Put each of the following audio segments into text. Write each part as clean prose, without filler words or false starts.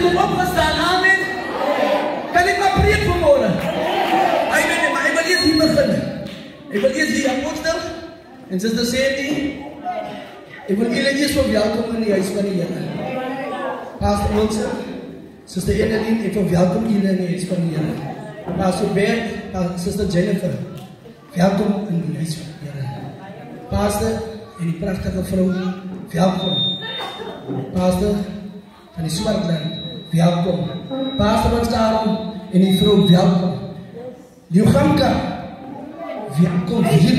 kom opgestaan, amen. Kan ik maar preek vanmorgen? Amen, maar ik wil eerst hier beginnen. Ik wil eerst die apostel en zuster Sandy. Ik wil jullie eerst verwelkomen in die huis van die Here. Pastor Wilson, zuster Edeline, ik verwelkom jullie in die huis van die Here. Pastor Bert, zuster Jennifer, welkom in die huis van die Here. Pastor en die prachtige vrouw, welkom. Pastor van die Swartland, welkom. Pastor van Staron en die vrouw, welkom. Liugamka, welkom hier.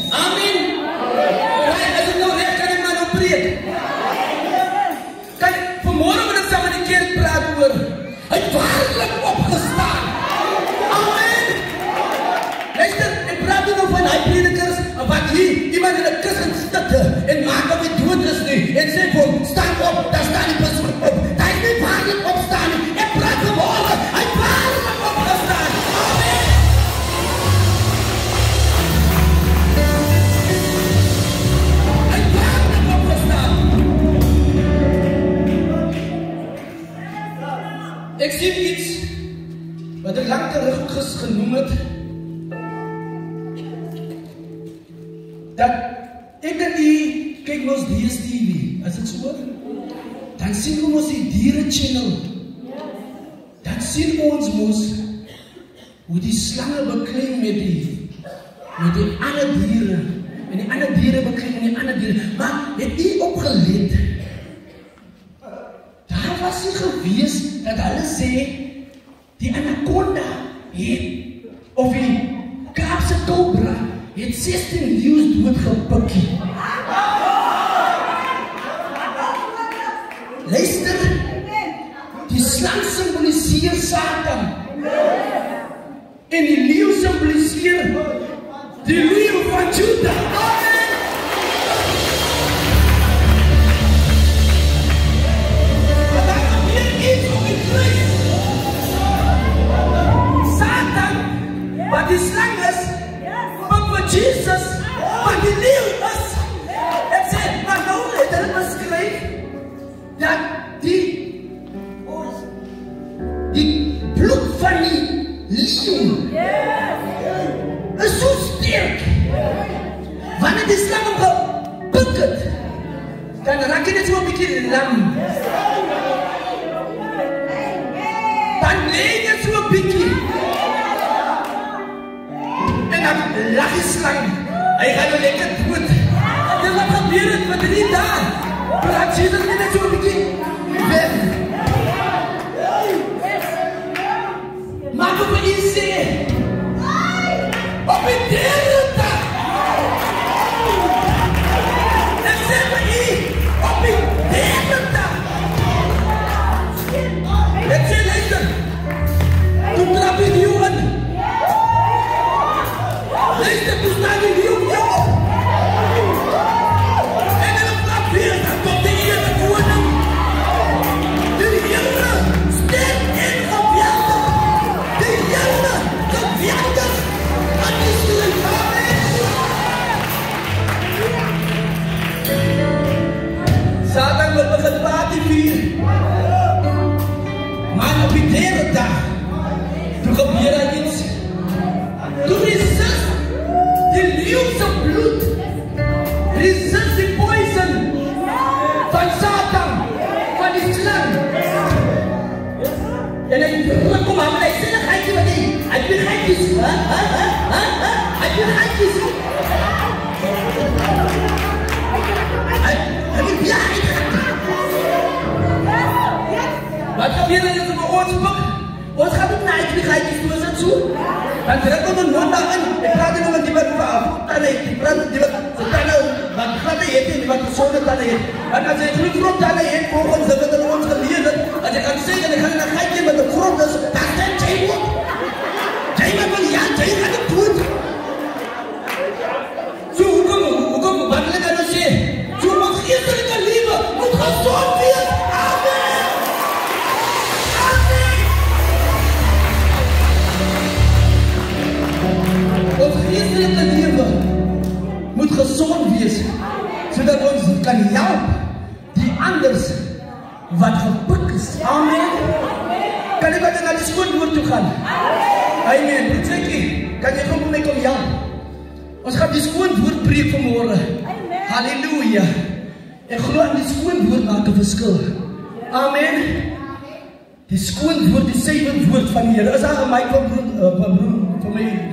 Amen. Als ik nou recht kan ik maar nog preek. Kijk, vanmorgen wil ik samen in de kerk praten oor. Hij is waarlijk opgestaan. Amen. Luister, ik praat nu nog van die predikers. Wat hier iemand in de kussen stitte en maak dat hij dood is nu. En sê voor hem, staan op, daar staan die persoon op. Hij is niet waarlijk opstaan. Ik praat vanmorgen. Hij is waarlijk opgestaan. Amen. Hij is waarlijk opgestaan. Ik zie iets wat ik lang terug genoemd heb. Dat ik en die kijk ons DSTV, als het zo wordt, dan zien we ons die dierenchannel. Dan zien we ons hoe die slangen beklimmen met die andere dieren. En die andere dieren beklimmen met die andere dieren. Maar het die opgelet. Daar was hij geweest dat alles zei, die anaconda heeft, of die Kaapse cobra, het 16 leeuws doodgepikkie. Luister, die slang symboliseert Satan. En die leeuw symboliseert die leeuw van Judah. Maar daar gebeurt iets op die kruis. Satan, wat die slang is, Jesus, wat die leeuw is. Ik zei, maar nou het er beschrijft dat die bloed van die leeuw is zo sterk. Wanneer die slang hem gepakt het, dan raak je net zo'n beetje lam. Dan leen je zo'n beetje. En dan lag die slang. Hij gaat wel lekker dood. En wat gebeurt het met 3 dagen? Praat Jezus net zo'n beetje weg. Maar op een zee. Op een derde dag. En zeg maar hier. Op een derde dag. En zeg luister. Toen trap je die jongen. Luister, toen staat die leeuw op. En dan trap weer. Dan komt de eerste koning. De Here sterk en geweldig. De Here geweldig. Wat is die Satan wil begin party vier. Maar op die derde dag, toen gebeurt er iets. Toen resist die leeuwse bloed, resist die poison van Satan, van die slang. En hij druk om hem en hij zegt, dan ga je wat in. Hij heeft geitjes. Hij heeft geitjes. Wat gebeurt er in ons boek? Ons gaat ook naar die geitjes toe, is dat zo? Dan druk ons een mond daarin. Ik praat nu met die wat tanden heeft. Ik praat met die wat tanden, wat tanden heeft en die wat gezonde tanden heeft. En als hij een groot tanden heeft, volgens de wat er ons geleerd is, als ik kan zeggen, ik ga naar een geitje met een grond, dus dat zijn jij ook. Jij bent wel, ja, jij gaat het doen. Zo, hoekom, wat wil ik nou zeggen? Zo, wat geestelijke liefde moet gezond wees. Amen. Amen. Ons geestelijke liefde moet gezond wees, zodat ons kan helpen die anders wat gepik is. Amen. Kan jy wat na die skoonwoord toe gaan? Amen. Broer Jackie, kan jy gou vir my kom help? Ons gaan die skoonwoord preek vanmôre. Halleluja. Ek glo aan die skoonwoord maak 'n verskil. Amen. Die skoonwoord, die suiwer woord van die Here. Is daar 'n mic vir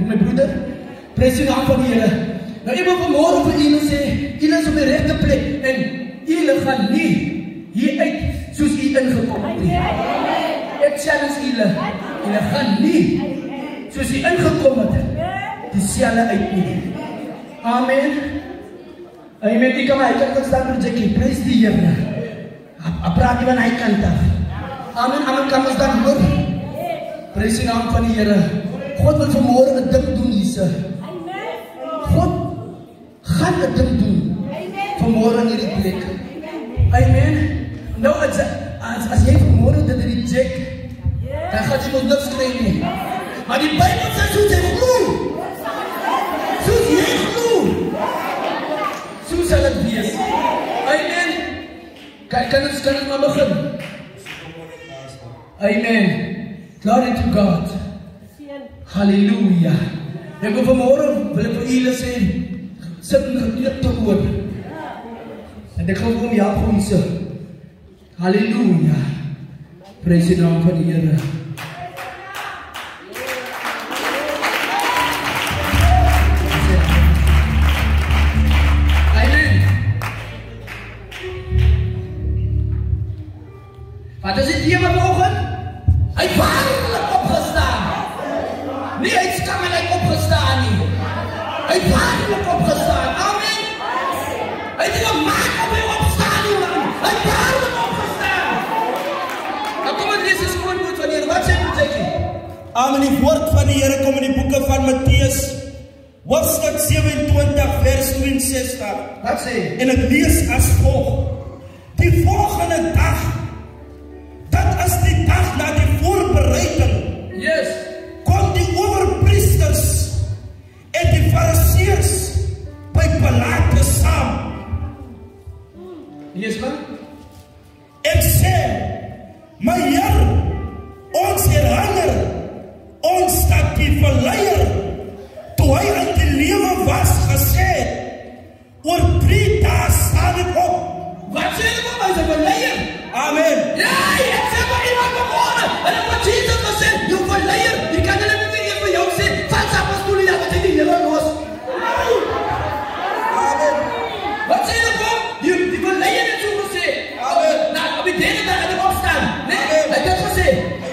my broeder? Prys die naam van die Here. Nou ek wil vanmôre vir julle sê, julle is op die regte plek en julle gaan nie hier uit soos u ingekom het nie. Ek challenge julle. Julle gaan nie soos u ingekom het dieselfde uit nie. Amen. Amen. Ek kan maar kan staan met Jackie. Prys die Here. Praat jy van hy kant af. Amen. Amen. Kan ons dan hoor? Prys die naam van die Here. God wil vanmôre 'n ding doen hierse. God gaan 'n ding doen. Vanmôre in hierdie plek. Amen. Nou as jy vanmôre dit reject, dan gaan jy mos niks kry nie. Maar die Bybel sê soos jy glo. Soos jy glo. Soos sal dit wees. Amen. Kan ons maar begin. Amen. Glory to God. Halleluja. Ek wil vanmôre wil ek vir julle sê, sit in gebed te hoor. En ek glo om jou kom hierse. Halleluja. Prys die naam van die Here. Amen. Wat is dit hier vanoggend? Hy het waarlik opgestaan. Nee, hy het skammelik opgestaan nie. Hy het waarlik opgestaan. Amen. Hy het gemaak op hy opstaan nie, man. Hy het waarlik opgestaan. Nou kom ons lees die skoonwoord van die Here. Wat sê Jackie? Amen. Die woord van die Here kom in die boeke van Matteus, hoofstuk 27 vers 62. Wat sê? En ek lees as volg. Die volgende dag, dat is die dag na die voorbereiding. Yes. Kom die owerpriesters en die fariseërs by Pilatus saam. Yes, man. En sê, my Heer, ons herinner ons dat die verleier, toe hy uit die lewe was, gesê, oor 3 dae staan ek op. Wat sê jy van my verleier? Amen. Ja, ek sê maar iemand vanmôre. En ek wat Jesus gesê, jou verleier, jy kan hulle nie meer vir jou sê, vals apostolie, dat wat jy die Here los. Amen. Wat sê jy van? Die verleier het so gesê. Amen. Nou, op die derde dag het hy opstaan. Nee, hy het gesê.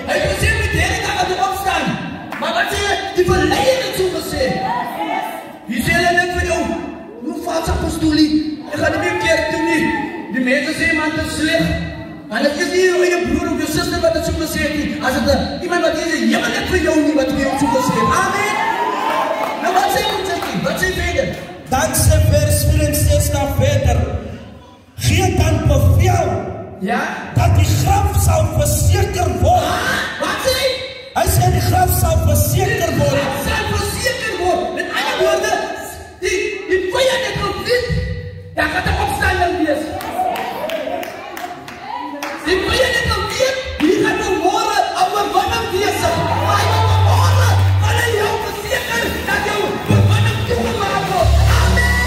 Hy het gesê op die derde dag het hy opstaan. Maar wat sê jy? Die verleier het so gesê. Jy sê hulle net vir jou, jou vals apostolie, jy gaan nie meer kerk toe nie. Die mense sê, man, dit is sleg. En het is nie jou eie broer of jou sister wat het so gesê het nie. As het iemand wat jy sê, jy wil net vir jou nie wat jy so gesê het. Amen. Nou wat sê jy, Jackie? Wat sê verder? Dan sê vers 64 verder, gee dan bevel, Ja? dat die graf sal verseker word. Wat sê jy? Hy sê die graf sal verseker word. Dit sal verseker word. Met ander woorde, die vyand het al weet, dan gaat hy opstanding wees. Die vyand het al weet, die gaan vanmôre oorwinning wees. Maar hy gaan vanmôre, hulle jou verseker, dat jou oorwinning toegemaak word. Amen.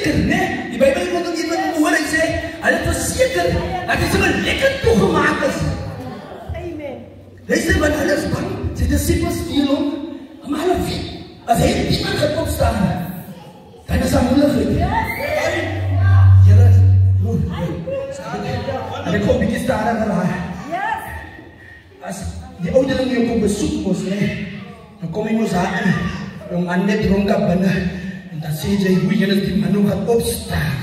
verseker, né? Die Bybel moet ook iemand hoor en sê, hulle het verseker dat hy sommer lekker toegemaak is. Amen. Luister, want hulle is bang. Sy disippels stuur hom, maar hulle weet, as hy iemand gaan opstaan, dan is daar moeilikheid. Here, en ek kom bietjie stadiger geraai. As die ouderling jou kom besoek mos, né? Dan kom hy mos aan, jong aan net dronk binne, en dan sê jy, hoe jy die man nou gaan opstaan.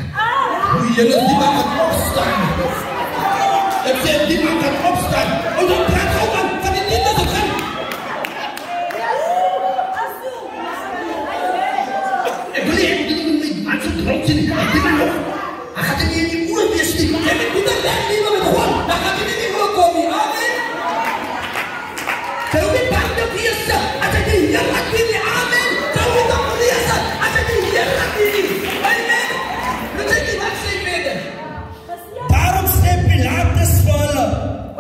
Hoe jy die man gaan opstaan. Ek sê, die man gaan opstaan. En dan praat gauw man, van die niet dat het gaan. Ek wil nie, die man so dronk sien, die man nog, hij gaat niet in die oor wees nie. En ek moet dan weg nemen met God, dan gaat hy nie in die oor kom nie. Amen. Zou je bang te wees, as ek die Heer laat weet nie. Amen. Zou je dan wees, as ek die Heer laat weet nie. Amen. Wat sê die, wat sê verder? Daarom sê Pilatus vir hulle,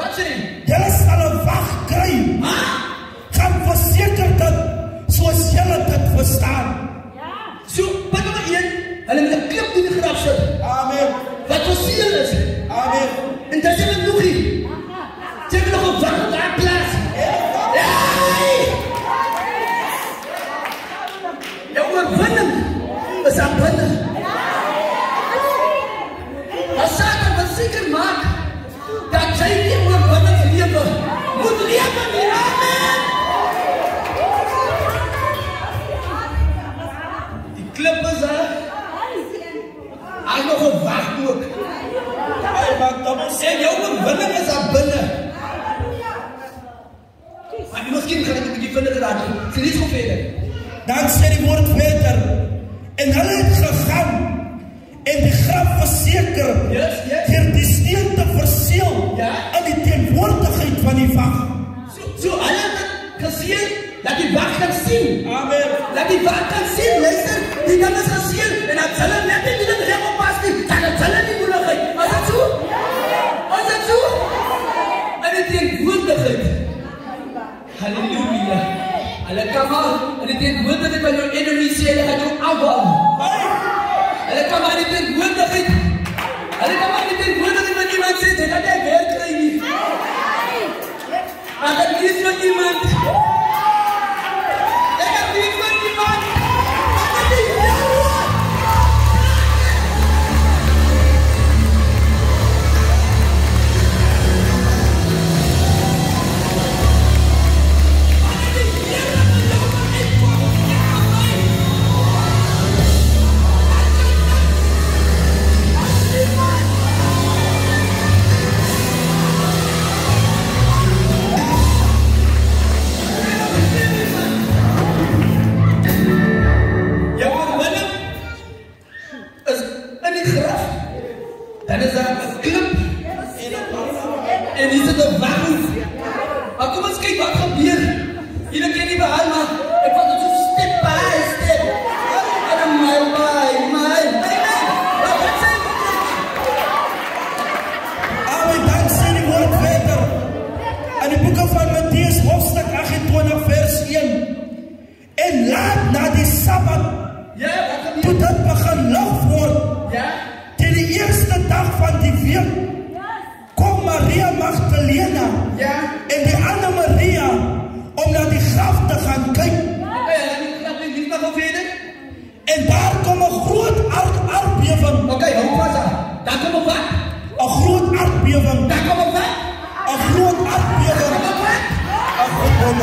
Wat sê die? julle sal 'n wag kry. Gaan verseker dat, soos julle dit verstaan. So, punt nummer 1, hulle met 'n klip in die graf sit. Amen. Wat versiel is. Amen. En daar sê hulle nog nie. Sê hulle nog 'n wag op daai plaas. Jou oorwinning is aan binne. As Satan wil seker maak dat jy nie oorwinning lewe moet lewe nie. Amen. Die klip is daar. Hy nog 'n wag ook. Hey, maar dan Sê jou oorwinning is aan binne. Maar miskien gaan ek 'n bietjie vinniger raak. Sê nie so verder. dan sê die woord verder, en hulle het gegaan en die graf verseker Yes. deur die steen te verseël Ja. in die teenwoordigheid van die wag. So hulle het gesien dat die wag kan sien. Amen. Dat die wag kan sien, luister, die ding is gesien en dat hulle net nie dit reg oppas nie. Dan het hulle nie moeilikheid. Was dit so? Was dit so? En dit teenwoordigheid. Halleluja. Hulle kan maar, en die teenwoordigheid van jou enemy sê, hulle gaan jou afhaal. Hulle kan maar die teenwoordigheid. Hulle kan maar die teenwoordigheid van iemand sê, dat hy werk kry nie. Maar dat is van iemand. Ek het nie van iemand. Maar dat is jou. Dan is daar 'n klip en hier sit 'n wag. Maar kom ons kyk wat gebeur. Julle ken nie behaal maar ek vat dit so step by step. En my. Wat sê jy? Amen, dan sê die woord verder in die boeke van Matteus hoofstuk 28 vers 1, en laat na die Sabbat, Ja, wat toe gebeur? dit begin lig word, Ja? teen die eerste dag van die week, kom Maria Magdalena Ja? en die ander Maria om na die graf te gaan kyk. Okay, dan nie nog verder. En daar kom 'n groot aardbewing. Okay, hou vas aan. Daar kom op wat? 'n groot aardbewing. Daar kom op wat? 'n groot aardbewing. Kom op wat? 'n groot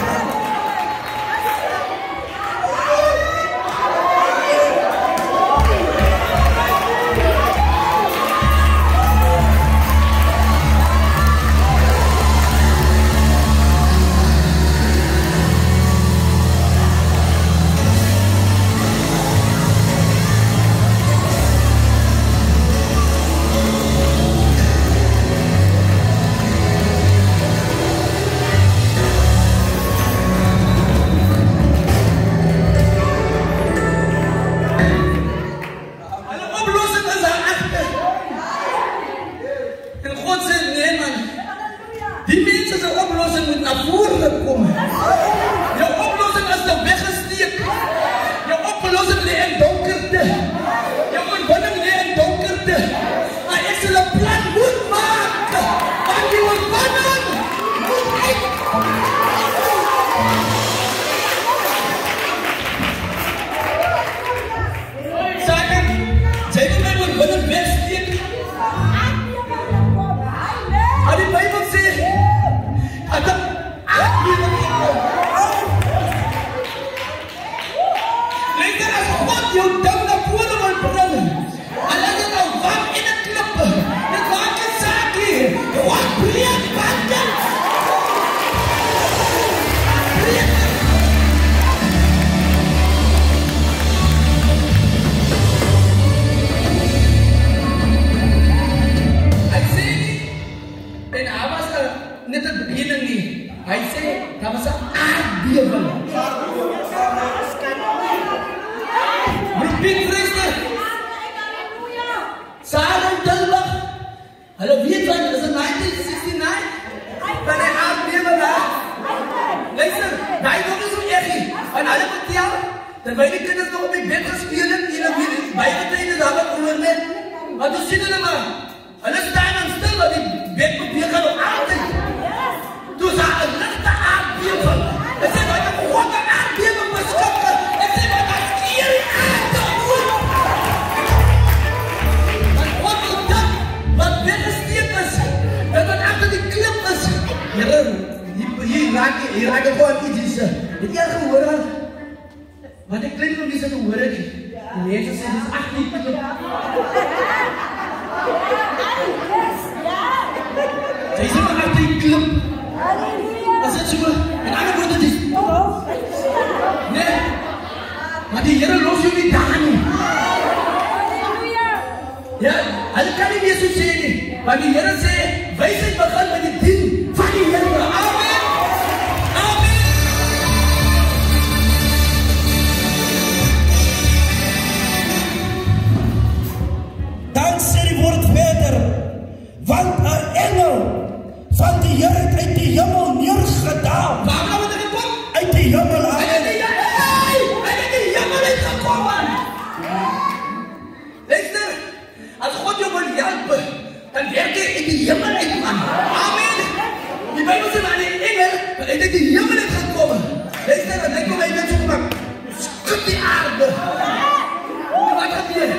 sê, daar was 'n aardbewing. Repeat, Christus. Salem Tilburg. Hulle weet van, dit is in 1969. Van die aardbewing daar. Luister, daai ding is so erg. En hulle vertel, terwyl die kinders nog op die bed gespeel het, en weet die bygetrede daar wat oor net. Maar toe sien hulle maar, hulle staan en stil, want die bed beweeg hulle op aarde. Toe is daar 'n ligte aardbewing. Ek sê, wat 'n grote aardbewing beskik. Ek sê, wat 'n skerie aarde. Wat wat dat, wat weggesteek is, en wat achter die klip is. Here, hier raak ek gewoon iets. Het jy al gehoor al? Wat ek klein van wie sy gehoor het, die mense sê, dit is 18 klip. Sy sê maar 18 klip. As dit so, en ander woord het is, nee, maar die Here los jou nie daar nie. Ja, hulle kan nie meer so sê nie, maar die Here sê, wysheid begin met die dien van die Here. Amen. Amen. Dan sê die woord verder, want 'n engel van die Here het uit die hemel neergedaal. Waarom het hy gekom? Uit die hemel af. Hy het die hemel uitgekom, man. Luister, as God jou wil help, dan werk hy uit die hemel uit, man. Amen. Die Bybel sê maar, die engel het uit die hemel uitgekom. Luister, en hy kom uit net so gemaak, skud die aarde. Wat gebeur?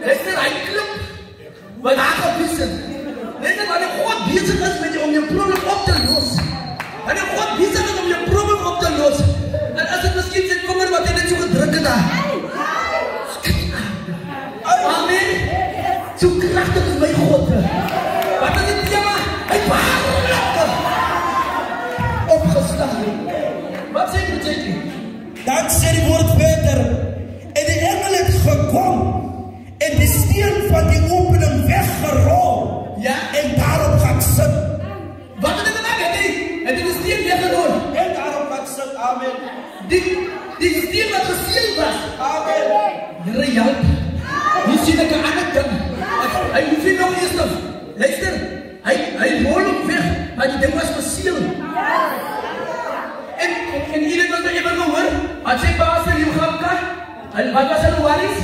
Luister, hy klip, wat daar gebied. Luister, wanneer God bezig is met jou om jou probleem op te los, wanneer God bezig is om jou probleem op te los, dan is het miskien sy vinger wat hy net so gedruk het daar. Amen. So krachtig is my God. Wat is die thema? Hy waarlik opgestaan. Wat sê Projectie? Dan sê die woord verder, en die engel het gekom, en die steen van die opening weggerol, ja, en daarop gaan sit. Wat het dit gemaak? Het hy die steen weggerol? En daarop gaan sit, amen. Die steen wat geseel was. Amen. Here help. Hier sien ek 'n ander ding. Hy hoef nie nog eers te, luister, hy rol hom weg, maar die ding was geseel. En iemand wat my even gehoor, wat sê baas in jou gamka? Wat was hulle worries?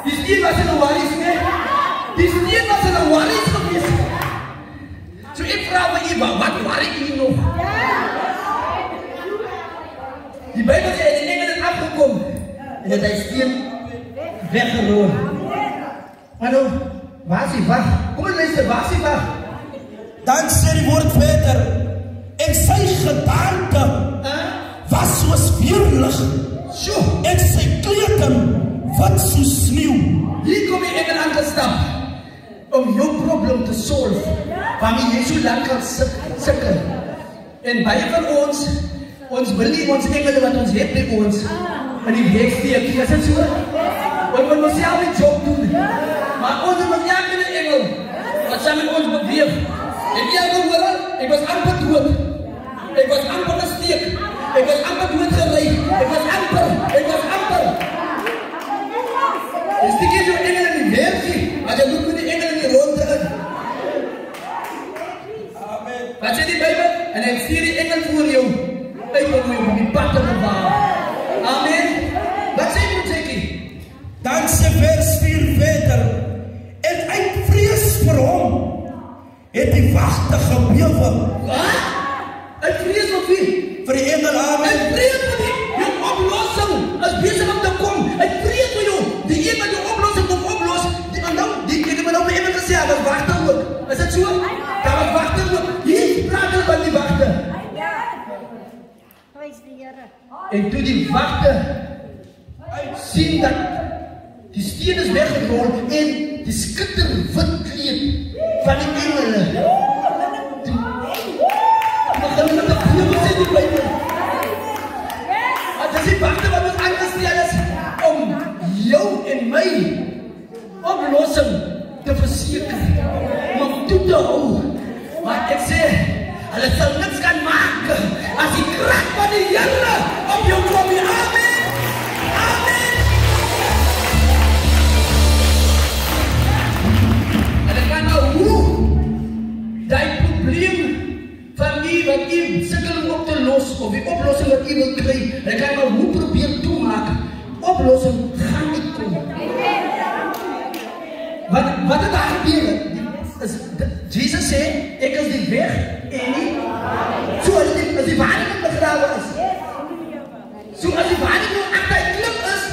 Die steen was hulle worries, nee? Die steen was hulle worries gewees. So ek vraag my Eva, wat worry jy nog? Die Bybel sê, die engel het afgekom, en het hy steen weggerol. Maar nou, waar is die wacht? Kom en luister, waar is die wacht? Dan sê die woord verder, en sy gedaante was soos weerlig, en sy kleuting wat so sneeuw. Hier kom die engel aangestap, om jou probleem te solve, waarmee jy so lang kan sukkel. En baie van ons wil nie ons engele wat ons het by ons, in die week steek, is dit so? Ons moet ons self die job doen, maar ons moet elke engel, wat saam met ons beweeg. En jy gehoor, ek was amper dood, ek was amper gesteek, ek was amper doodgerei, ek was amper. Is die keer jou engel in die werkie, maar jy moet met die engel in die ronde in. Amen. Wat sê die Bybel? En hy stuur die engel voor jou, uit om die pad te bewaar. Amen. Wat sê die Projectie? Dan sê vers 4 verder, en uit vrees vir hom, het die wagte gebewe. Wat? Uit vrees vir wie? Vir die engel, amen. Uit vrees vir die, jou oplossing is bezig om te kom. Uit vrees vir jou, die een wat jou oplossing kom oplos, ek het my nou by iemand gesê, daar was wagte ook. Is dit so? Daar was wagte ook. Hier praat hulle van die wagte. En toe die wagte sien dat die steen is weggerol en die skitter wit kleed van die engele. Maar hulle het die Bybel sê die Bybel. Dit is die wagte wat ons aangestel is om jou en my oplossing te verseker, om toe te hou. Maar ek sê, hulle sal niks kan maak of die oplossing wat jy wil kry, en kan jy maar hoe probeer toemaak, oplossing gaan nie kom. Wat het daar gebeur? Jesus sê, ek is die weg en nie. So as die waarheid begrawe is, so as die waarheid nou achter die klip is,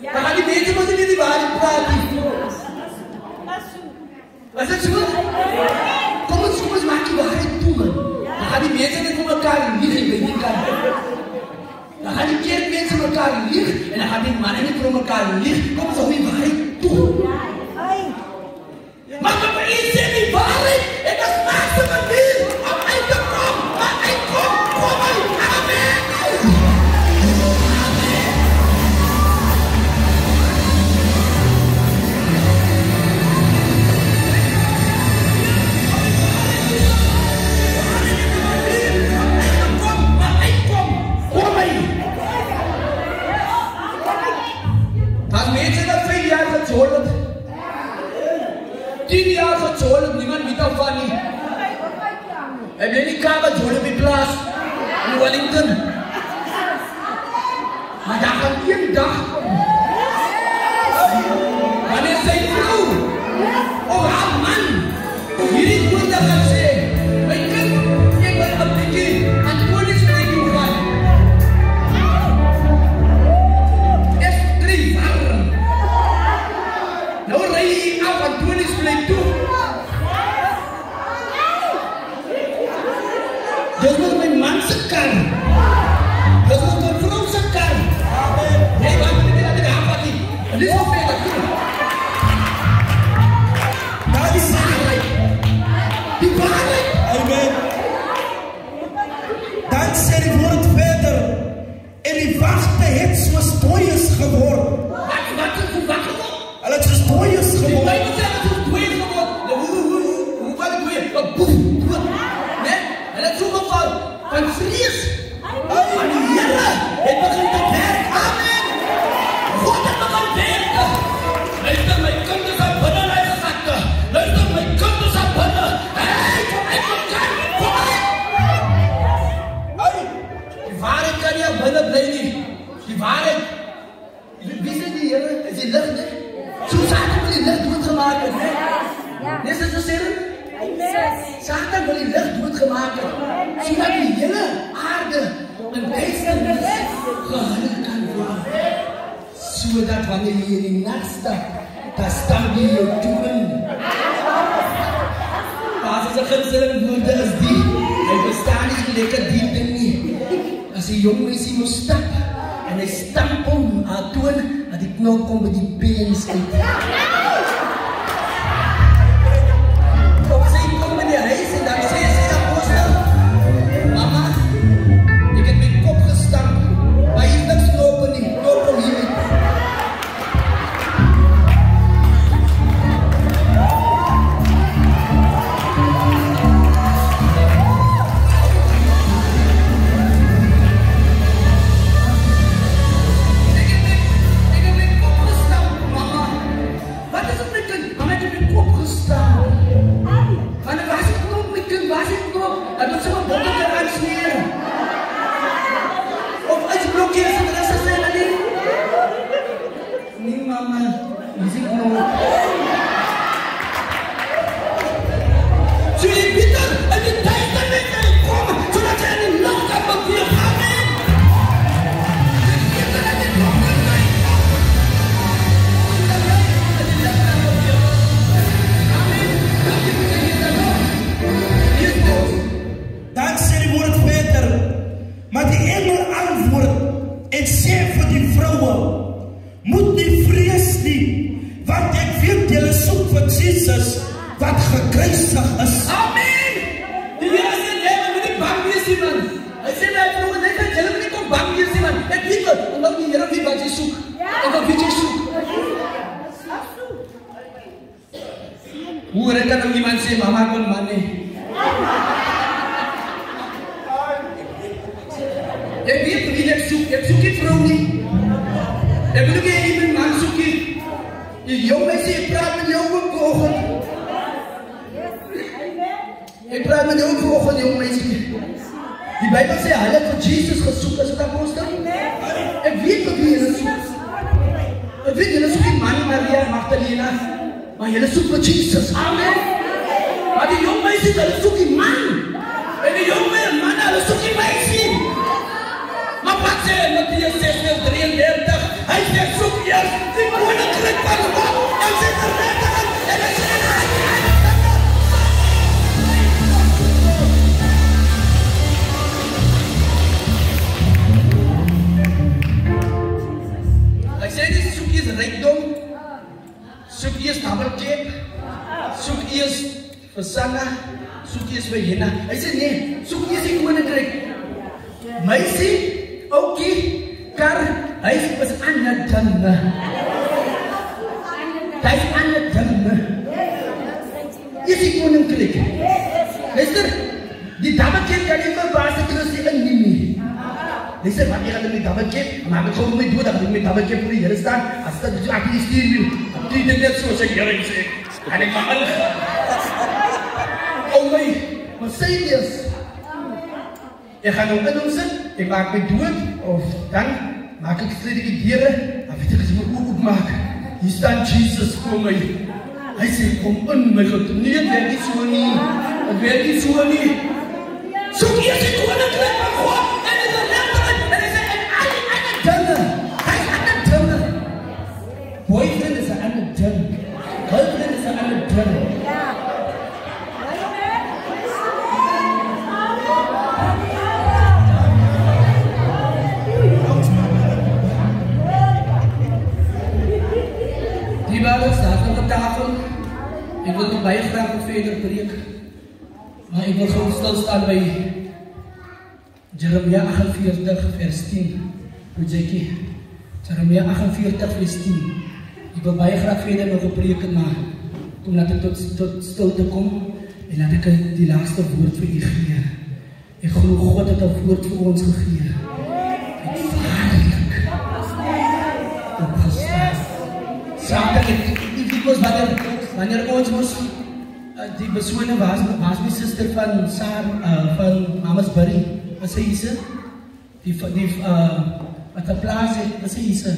dan gaan die mense moet nie die waarheid praat nie. Is dit so? Kom ons maak die waarheid toe, man. Dan gaan die mense net vir mekaar lieg en by die kant. Dan gaan die kerkmense mekaar lieg en dan gaan die manne net vir mekaar lieg. Kom ons hou die waarheid toe. Maar wat jy sê die waarheid, ek is maakse manier om uit te kom, maar uit kom uit. Amen. Gezolen. 10 jaar gezolen, niemand weet daarvan nie. Heb jy nie kamer gezolen op die plaas in Wellington? Maar daar gaan een dag kom. Wanneer sy vrou of haar man hierdie woorde gaan sê, my kind, ek wil 'n bietjie aan Koningsplek toe gaan. Is 3 warm. Nou ry jy af aan Koningsplek toe. Dis met my man se kar. Dis met my vrou se kar. Nee, want jy weet dat jy daar van nie. En dis hoe verder toe. Nou die waarheid. Die waarheid. Amen. Dan sê die woord verder. En die wagte het soos dooies geword. Wat is die wagte? Hulle het soos dooies geword. Die Bybel sê dat soos dooies geword. Hoe wat die dooies? Nee? Hulle het so geval van vrees. Van die Here het begin te werk. Amen. God het begin werk. Luister my kinders aan binne my gesatte. Luister my kinders aan binne. Hey, kom uit. Die waarheid kan nie aan binne bly nie. Die waarheid. Wie sê die Here? Is die lig, nee? So Satan wil die lig doodgemaak het, nee? Nee, is dit so sê? Satan wil die lig doodgemaak het. Sodat die hele aarde in duisternis gehul kan word. Sodat wanneer jy in die nag stap, dan staan jy jou toon. Pas as 'n gunsteling woorde is die, hy bestaan nie so lekker diep ding nie. As die jong meisie moet stap, en hy stamp om haar toon, dat die knop kom by die peens uit. Of sy kom by die huis en dan sê sy apostel, mama, ek het my kop gestamp, maar hier is niks knopen nie, knopen hier uit. Hoe kan nou iemand sê, mama kon man nie? Ek weet wie ek soek die vrou nie. Ek wil nie iemand man soek nie. Die jong meisie, ek praat met jou vanoggend. Ek praat met jou vanoggend, jong meisie. Die Bijbel sê, hulle het vir Jesus gesoek as het apostel. Ek weet wat wie julle soek. Ek weet julle soek die man Maria Magdalena, maar julle soek vir Jesus. Amen. Maar die jong meisie, hulle soek die man. En die jong man, hulle soek die meisie. Maar wat sê Mattheus 6:33? Hy sê soek eers die koninkryk van God en sy geregtigheid en hy sê soek eers rykdom, soek eers double-check, soek eers vir sange, soek eers vir henna. Hy sê nee, soek eers die koninkryk. Meisie, oukie, kar, hy is ander dinge. Hy is ander dinge. Is die koninkryk. Luister, die double-check kan nie verbaas dat jy in nie. Luister, wat jy gaan doen met double-check, maar ek gaan met dood, dat ek met double-check vir die Here staan, as dat ek die stuur wil, die ding net soos ek Here sê, en ek mag ingaan. O my, maar sê eers, ek gaan nou in ons sit, ek maak my dood, of dan maak ek slid die deure, dan weet ek as ek my oog opmaak, hier staan Jesus voor my. Hy sê, kom in my God, nee, het werk nie so nie, het werk nie so nie. Soek eers die koninkryk van God, en die geregtigheid, en hy sê, en al die ander dinge, hy is ander dinge. Boyfriend is 'n ander ding, girlfriend is 'n ander ding. Die Bijbel staat op de tafel. Ik wil nog baie graag verder preek, maar ik wil gewoon stilstaan bij Jeremia 48 vers 10. Jackie, Jeremia 48 vers 10. Ik wil baie graag verder nog preken, maar toen laat ik tot stilte kom en laat ik die laatste woord voor u geven. Ik geloof God het een woord voor ons gegeven. Waarlijk opgestaan. Zaterdag, ik was wanneer ons moest, die besoene was mijn zuster van Mama's Barry. Wat zei ze? Wat de plaats heeft, wat zei ze?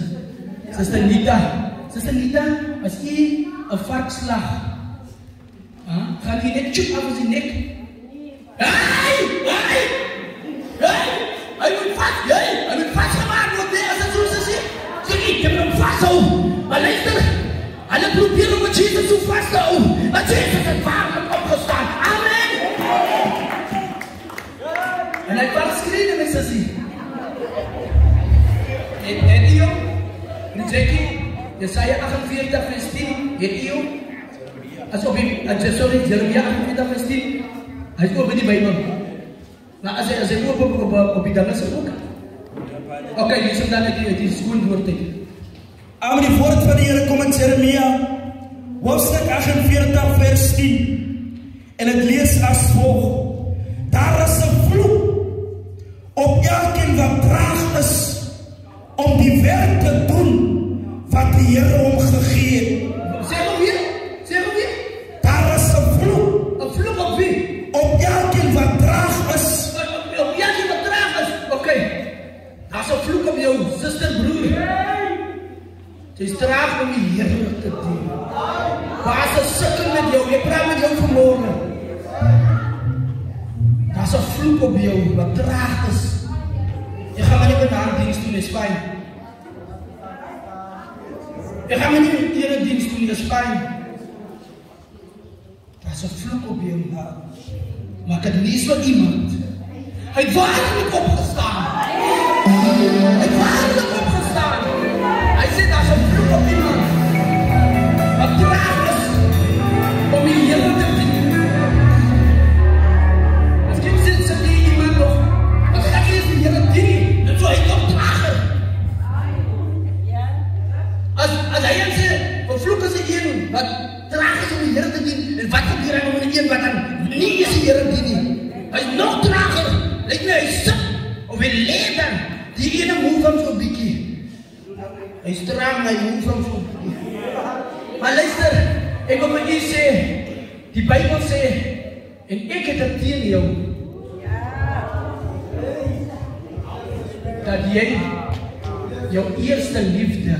Zuster Nita, als je een varkslag, gaat die nek tjoep af als die nek. Hij moet vastgemaakt worden als het zo zegt. Zeg ik heb hem vasthouden. Maar luister, hij probeert om Jezus zo vast te houden. Maar Jezus is waarlijk opgestaan. Amen. En hij kan schreeuwen met zijn zin. En die jong, Jackie, Jesaja 48 vers 10, het jong, sorry, Jeremia 48 vers 10, hij is open die Bijbel. Nou, als hij op die dames ook. Oké, die is dan die schoen wordt het. Aan die woord van die Here kom in Jeremia, hoofstuk 48 vers 10. En het lees as volg: daar is 'n vloek op elkeen wat traag is om die werk te doen wat die Here hom gegee het. Zeg hem weer. Daar is 'n vloek. 'n vloek op wie? Op elkeen wat traag is. Op elkeen wat traag is. Oké. Daar is 'n vloek op jou, zuster, broer. Sy is traag om die Here te dien. Waar is 'n sukkel met jou? Ek praat met jou vanmorgen. Daar is 'n vloek op jou wat traag is. Jy gaan maar nie vanavond dienst doen, is fijn. Jy gaan maar nie Here dienst doen, is fijn. Daar is 'n vloek op jou. Maar ek het lees van iemand. Hy het waarlik opgestaan. Hy het waarlik opgestaan. Hy sê daar is 'n vloek op iemand wat traag is om die Here te dien. Miskien sit hier iemand nog, wat gaan jy die Here dien? En so hy nog trager. As hy sê, vervloek is die een wat traag is om die Here te dien, en wat gebeur aan om die een wat dan nie is die Here dien nie? Hy is nog trager. Lyk my, hy sit of hy leef dan. Die ene move hom so bietjie. Hy straal my move hom so bietjie. Maar luister, ek wil met u sê, die Bijbel sê, en ek het dit teen jou. dat jy jou eerste liefde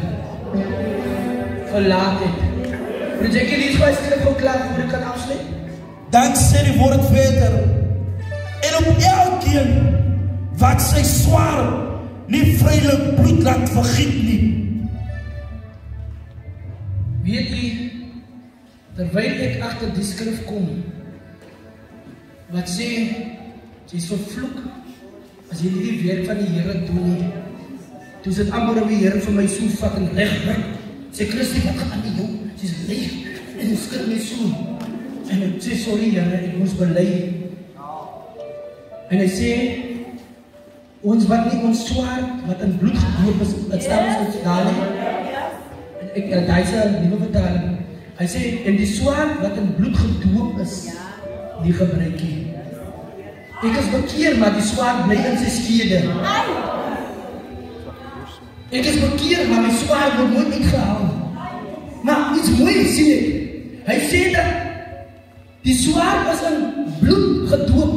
verlaat het. Moet ek hier iets wijselijk ook klaar voor ik kan afsluiten? Dan sê die woord verder. En op elkeen wat sy swaar nie vrylik bloed laat vergiet nie. Weet jy, terwyl ek agter die skrif kom, wat sê, sy is vervloek, as jy nie die werk van die Here doen nie. Toe sit amper om die Here vir my so vat en regruk. Sê, Christie, wat gaan aan die jou? Sy is leeg, en hy skrik my so. En ek sê, sorry Here, ek moes bely. En hy sê, ons wat nie ons swaard, wat in bloed gedoop is, het staan ons dadelijk. En hy sê, nieuwe vertaling, hy sê, en die swaard wat in bloed gedoop is, die gebruik nie. Ek is bekeer, maar die swaard bly in sy skede. Ek is bekeer, maar my swaard word nooit uitgehaal. Maar iets mooi sien ek. Hy sê dat die swaard is in bloed gedoop.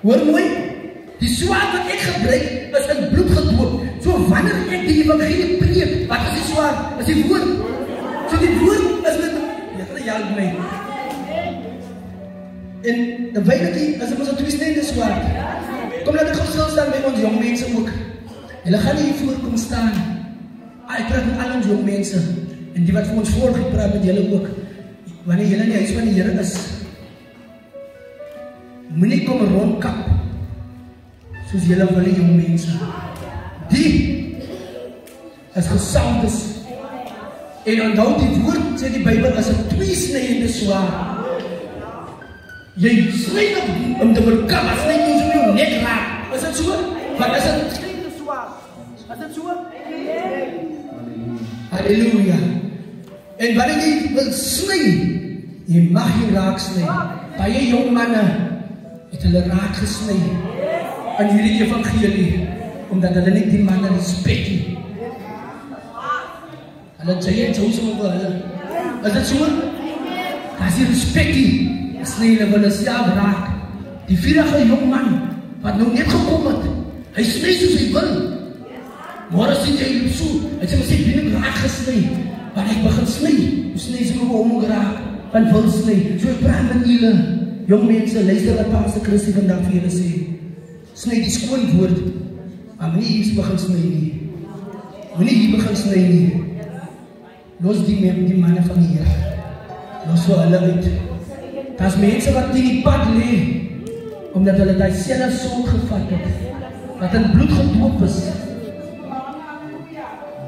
Hoor mooi, die swaard wat ek gebruik is in bloed gedoop. So wanneer ek die evangelie preek, wat is die swaard? Is die woord. So die woord is met, jy help my. En terwyl ek is dit ons 'n tweesnede swaard. Kom laat ek gou stil staan by ons jong mense ook. Hulle gaan nie hier voor kom staan. Ek praat met al ons jong mense en die wat vir ons voorgepraat met julle ook. Wanneer julle in die huis van die Here is, moenie kom rondkap soos julle wil die jong mense. Die is gesaldes. En onthou die woord sê die Bybel is 'n tweesnede swaard. Jy sny om te verkap, as jy nie so jou nek raak. Is dit so? Wat is dit? Is dit so? Halleluja. En wanneer jy wil sny, jy mag jy raak sny. Baie jong manne het hulle raak gesny in hierdie evangelie, omdat hulle nie die manne respek nie. Hulle sê jy so oor hulle. Is dit so? As jy respek nie, sny hulle wil self raak. Die vierige jong man, wat nou net gekom het, hy sny soos hy wil. Maar as hy loop so, hy sê, maar sê, ben ek raak gesny. Maar ek begin sny, hoe sny sy my om geraak, want wil sny. So ek praat met julle, jong mense, luister wat Pastor Christie vandag vir julle sê. Sny die skoon woord, maar moenie hier begin sny nie. Moenie hier begin sny nie. Los die manne van die Here. Los vir hulle uit. Daar's mense wat in die pad lê, omdat hulle daai selfe sonde gevat het, wat in bloed gedoop is.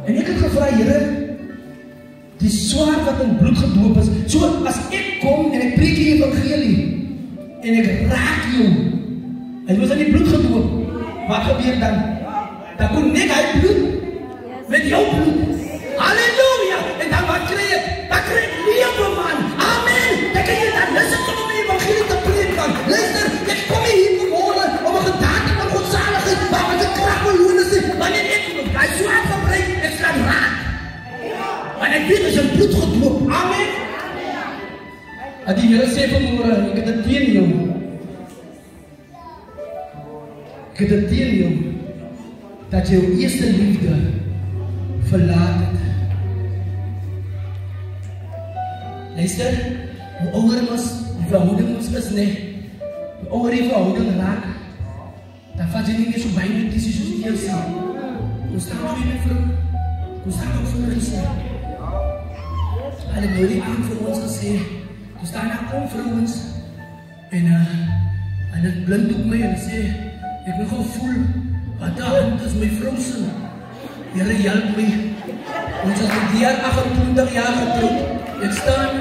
En ek het gevra, Here, die swaard wat in bloed gedoop is, so as ek kom en ek preek die evangelie, en ek raak jou, hy was in die bloed gedoop, wat gebeur dan? Dan kom net hy bloed, met jou bloed. Halleluja! En dan wat kry ek? Dan kry ek lewe, man. Amen! Dan kan jy dan luister om die evangelie te preek, man. Luister, ek kom hier vanmorgen om 'n gedaante van godsaligheid, maar met 'n krag van hoenis, wanneer ek hy swaard gebruik, ek sal raak. Want ek weet is in bloed gedoop. Amen! En die Here sê vanmorgen, ek het dit teen jou. Ek het dit teen jou, dat jou eerste liefde verlaat het. Luister, hoe ouder ons die verhouding ons is, nee, hoe ouder die verhouding raak, dan vat jy nie meer so baie notities soos die eerste. Hoe staan nou nie meer vrou? Hoe staan nou vir my gesê? Hulle nou die aand vir ons gesê, hoe staan nou om vir ons? En hulle blind op my en sê, ek wil gewoon voel, wat daar hand is my vrou sin. Here help my. Ons is die jaar 28 jaar getrouwd. Ek staan,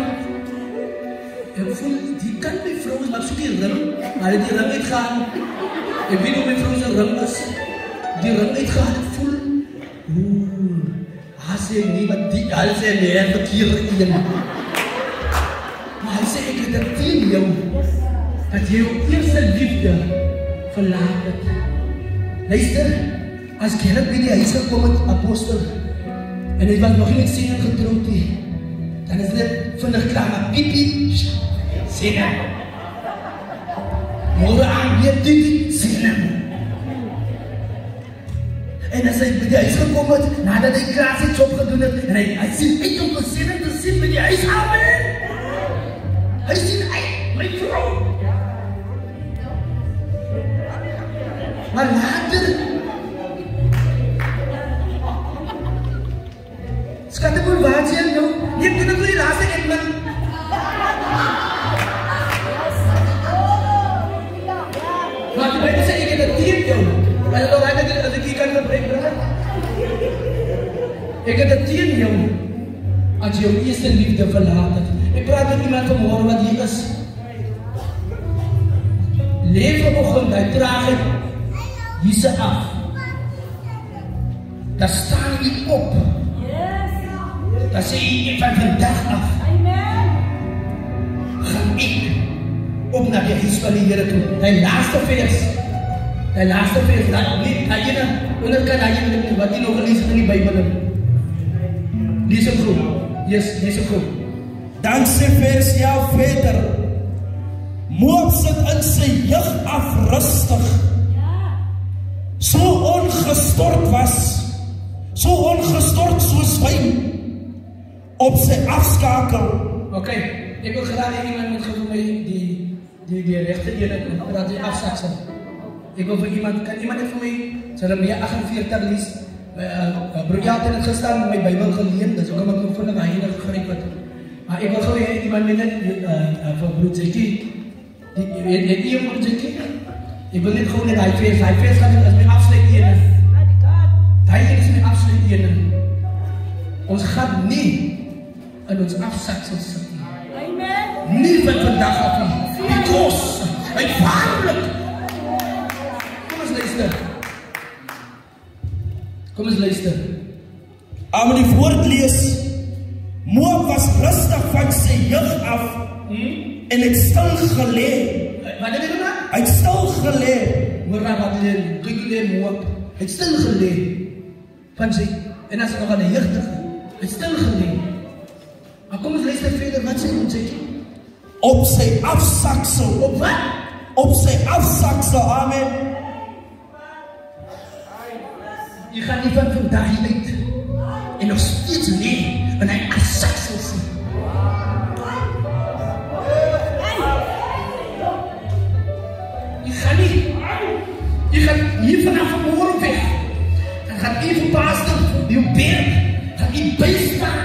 ek voel, die kan my vrou is, maar soek die ring, maar die ring uitgaan. Ek weet hoe my vrou sy ring is. Die ring uitgaan, ek voel, hy sê nie, maar die, hy sê nie, hy verkeerde een. Maar hy sê, ek het dit teen jou, dat jy jou eerste liefde verlaat het. Luister, as Gerrit by die huis gekom het, apostel, en hy was nog nie met Sena getrouwd nie, dan is dit vinnig klaar, maar piep, Sena. Morgen aan, weer piep, sien. En as hy by die huis gekom het, nadat hy klaar sy job gedoen het, en hy sien uit om geseën te sien by die huis, amen. Hy sien uit, my vrou. Maar later, skat ek moet wat sê nou, nie ek doen ek die laaste ek man. Maar die Bijbel sê, ek het het teen jou. En dan weet ek, as ek hier kan gebruik, ek het het teen jou, as jou eerste liefde verlaat het. Ek praat met iemand vanmorgen wat hier is. Leef vanoggend, hy traag het, hier se af. Daar staan jy op. Daar sê jy van vandag af. Gaan ek op na die huis van die Here toe. Die laaste vers, dat nie, dat jy onderkant, dat jy wat jy nog gelees het in die Bijbel. Lees het goed. Yes, lees het goed. Dan sê vers 11 verder, Moab sit in sy jeug af rustig, so ongestort was, so ongestort soos wyn, op sy afskakel. Ok, ek wil graag iemand moet vir my die rechte ene, dat die afsaksel. Ek wil vir iemand, kan iemand het vir my, Jeremia 48 lees, broerjaat het gestaan, my Bijbel geleen, dus ook om ek vir my heilige gegryp het. Maar ek wil gauw iemand met dit, van broer Zekie, het nie om broer Zekie? Ek wil net gauw net die vers gaan as my afsluit ene. Die is my afsluit ene. Ons gaan nie in ons afsaksel sit nie. Nie van vandag af nie. Die kos, uitvaarlik. Kom ons luister. Kom ons luister. Aan die woord lees, Moab was rustig van sy jeug af, en het stil gelee. Wat het jy gedaan? Hy het stil gelee. Moera wat die Moab, het stil gelee. Van sy, en as hy nog aan die jeugdige, het stil gelee. Maar kom ons luister verder, wat sê ons sê? Op sy afsaksel. Op wat? Op sy afsaksel, amen. Jy gaan nie van vandag hier uit, en nog steeds lee, en hy afsaksel sê. Jy gaan hier vanaf vanmorgen weg, dan gaan jy verbaasd op jou berg, gaan jy bijstaan.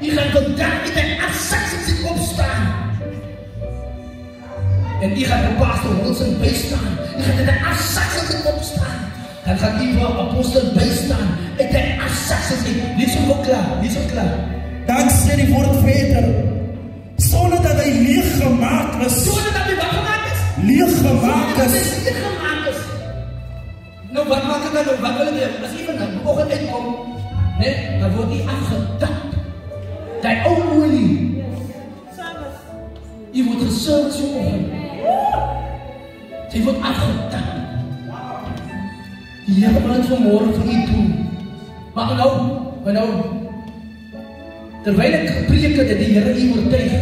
Jy gaan vandag met een afsaksel opstaan. En jy gaan verbaasd op ons bijstaan. Jy gaan met een afsaksel opstaan. Dan gaat die voor apostel bijstaan. En die afsaksel sê, lees ook klaar. Dan sê die woord verder, sonder dat hy leeg gemaakt is. Sonder dat hy wat gemaakt is? Leeg gemaakt is. Leeg gemaakt is. Nou wat maak ek dan? Wat wil ek doen? As jy van die oggend uitkom, dan word jy afgetap. Die ou olie. Jy word gesurg so oggend. Jy word afgetap. Die Here wil dit vanmorgen vir u doen. Maar nou, terwyl ek gepreek het, die Here u oortuig.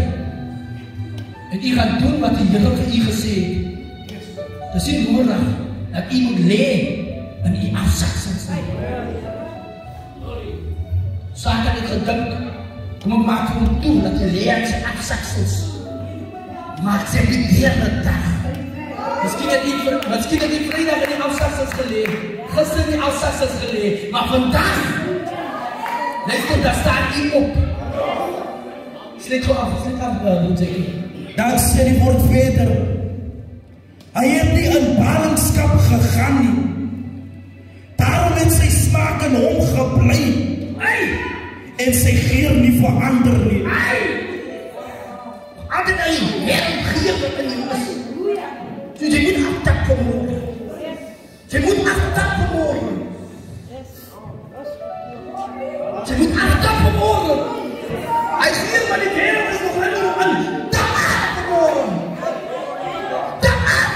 En u gaan doen wat die Here vir u gesê het. Dis nie nodig dat u moet lê in u afsaksels nie. Satan het gedink, kom ek maak vir hom toe, dat hy lê in sy afsaksels. Maak sy die derde dag. Miskien het die vrydag in die afsaksels geleef, gister in die afsaksels geleef, maar vandag, luister, daar staan u op. Sluit af, moet ek. Dan sê die woord verder, hy het nie in ballingskap gegaan nie, daarom het sy smaak in hom gebly, en sy geur nie verander nie. Altijd hy werk geur in die is. So jy moet aftap vanmorgen. Jy moet aftap vanmorgen. Jy moet aftap vanmorgen. Hy geur van die wereld is nog net aan. Tap af vanmorgen. Tap af.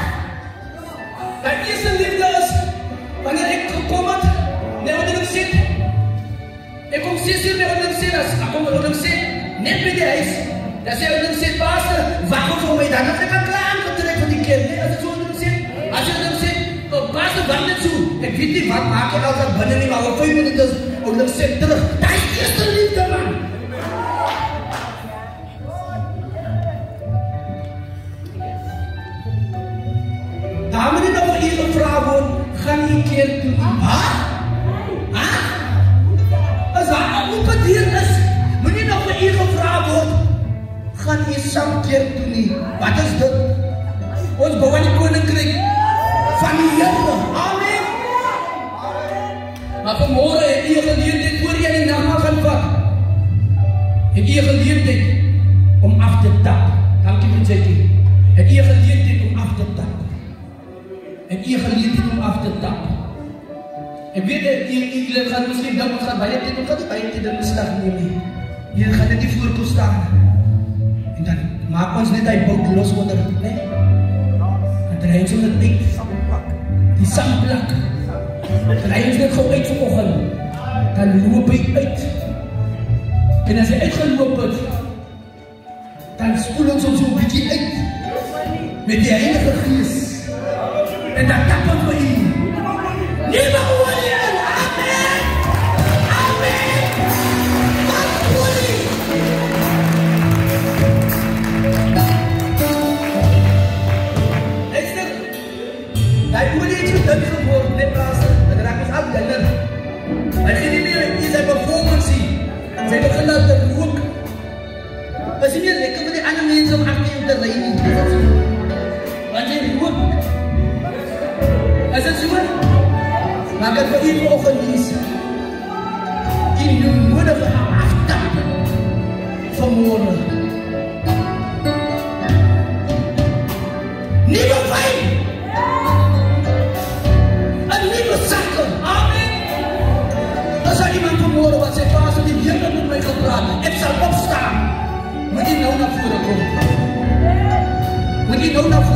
My eerste liefde is, wanneer ek gekom het, wat ek sê, ek kom 6 uur wat ek sê, ek kom wat ek sê, net by die huis. Dan sê ek sê, pastor, wacht vir my dan, ek kan klaar aangetrek van die kerk, as ek so sê, as ek sê, weet nie wat maak jy altyd binne nie, maar op 5 minute is, ou dan sê terug, daar is eerste liefde man. Daar moet jy nou vir jy gevra word, gaan jy keer toe nie? As daar nou opendeer is, moet jy nou vir jy gevra word, gaan jy saam keer toe nie? Wat is dit? Ons bouw die koninkryk van die Here. Amen. Maar vanmorgen het jy geleerdheid voor jy die nacht gaan vat. Het jy geleerdheid om af te tap. Dankie vir Jackie. Het jy geleerdheid om af te tap. Het jy geleerdheid om af te tap. En weet jy gaan misschien dan, ons gaan baie tyd, ons gaan die baie tyd in beslag neem nie. Jy gaan net die voorkoel staan. En dan maak ons net die bout los onder, nee? Draai ons net uit, die sandplak. Draai ons net gauw uit vanoggend. Dan loop hy uit. En as hy uitgeloop het, dan spoel ons so'n bietjie uit. Met die Heilige Gees. En dan tap ons vir hy. Nieuwe olie! Amen! Amen! Wat olie! Hij moet niet zo dun geworden, net plaatsen. Dan raakt ons af dun. Hij gaat niet meer in zijn performance zien. Zij begint dat te rook. Het is niet meer lekker voor die andere mensen om achter je te rijden. Want hij rook. Is het zo? Maar ik heb voor u mogen lezen. In de nodige aftappen. Vanmorgen. Nieuwe wijn. Amen. Als er iemand vanmorgen wat zegt, Pastor, die Here met mij gepraat, ik zal opstaan. Moet je nou naar voren komen. Moet je nou naar voren